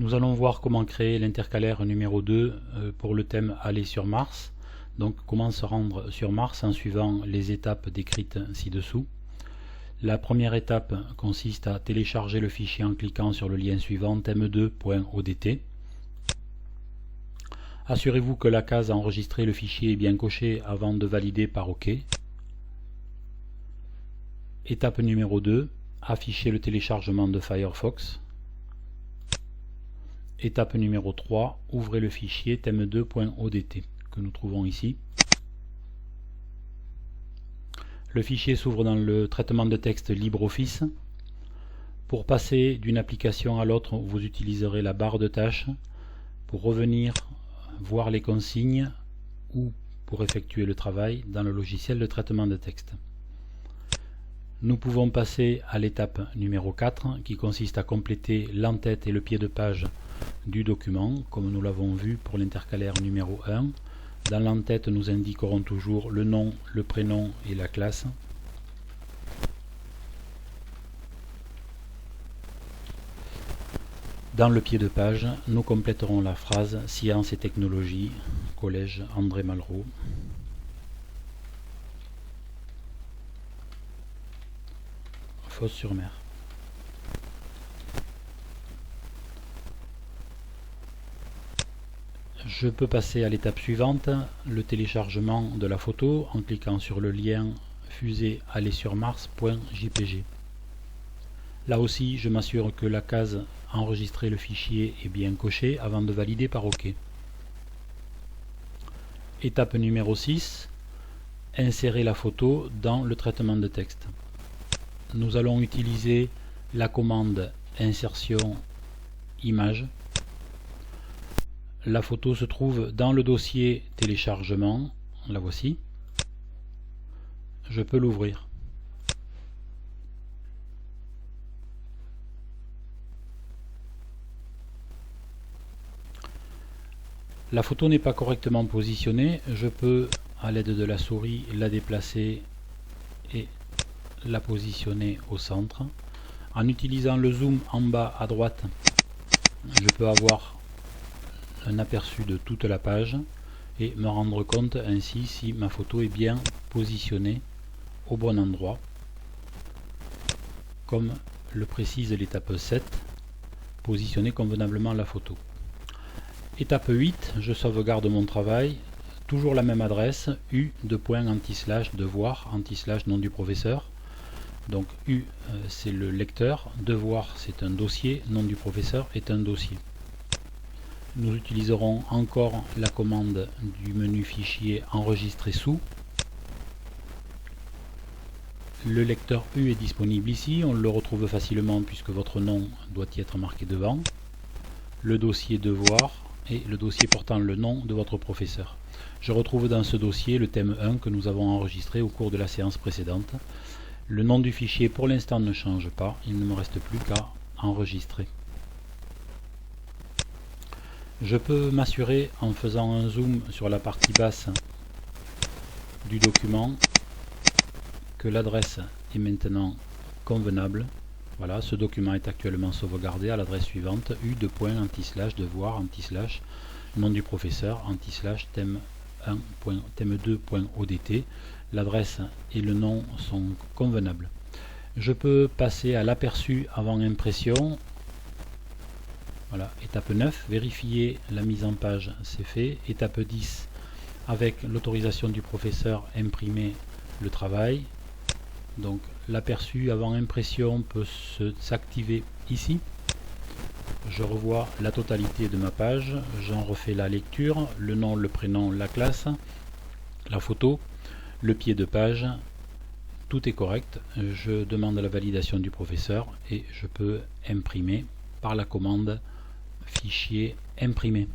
Nous allons voir comment créer l'intercalaire numéro 2 pour le thème Aller sur Mars. Donc comment se rendre sur Mars en suivant les étapes décrites ci-dessous. La première étape consiste à télécharger le fichier en cliquant sur le lien suivant thème2.odt. Assurez-vous que la case enregistrer le fichier est bien cochée avant de valider par OK. Étape numéro 2, afficher le téléchargement de Firefox. Étape numéro 3, ouvrez le fichier thème2.odt que nous trouvons ici. Le fichier s'ouvre dans le traitement de texte LibreOffice. Pour passer d'une application à l'autre, vous utiliserez la barre de tâches. Pour revenir voir les consignes ou pour effectuer le travail dans le logiciel de traitement de texte. Nous pouvons passer à l'étape numéro 4 qui consiste à compléter l'entête et le pied de page du document, comme nous l'avons vu pour l'intercalaire numéro 1. Dans l'entête, nous indiquerons toujours le nom, le prénom et la classe. Dans le pied de page, nous compléterons la phrase Sciences et technologies, Collège André Malraux. Fos-sur-Mer. Je peux passer à l'étape suivante, le téléchargement de la photo en cliquant sur le lien fusée allersurmars.jpg. Là aussi, je m'assure que la case enregistrer le fichier est bien cochée avant de valider par OK. Étape numéro 6, insérer la photo dans le traitement de texte. Nous allons utiliser la commande insertion image. La photo se trouve dans le dossier téléchargement, la voici. Je peux l'ouvrir. La photo n'est pas correctement positionnée, je peux à l'aide de la souris la déplacer et la positionner au centre. En utilisant le zoom en bas à droite, je peux avoir un aperçu de toute la page et me rendre compte ainsi si ma photo est bien positionnée au bon endroit, comme le précise l'étape 7, positionner convenablement la photo. Étape 8, je sauvegarde mon travail, toujours la même adresse, u:/devoir /nom du professeur. Donc U c'est le lecteur, devoir c'est un dossier, nom du professeur est un dossier. Nous utiliserons encore la commande du menu fichier enregistrer sous. Le lecteur U est disponible ici, on le retrouve facilement puisque votre nom doit y être marqué devant. Le dossier devoir et le dossier portant le nom de votre professeur. Je retrouve dans ce dossier le thème 1 que nous avons enregistré au cours de la séance précédente. Le nom du fichier pour l'instant ne change pas, il ne me reste plus qu'à enregistrer. Je peux m'assurer en faisant un zoom sur la partie basse du document que l'adresse est maintenant convenable. Voilà, ce document est actuellement sauvegardé à l'adresse suivante u:/devoir /nom du professeur thème2.odt. L'adresse et le nom sont convenables. Je peux passer à l'aperçu avant impression. Voilà, étape 9, vérifier la mise en page, c'est fait. Étape 10, avec l'autorisation du professeur, imprimer le travail. Donc l'aperçu avant impression peut s'activer ici. Je revois la totalité de ma page, j'en refais la lecture, le nom, le prénom, la classe, la photo, le pied de page, tout est correct. Je demande la validation du professeur et je peux imprimer par la commande fichier imprimer.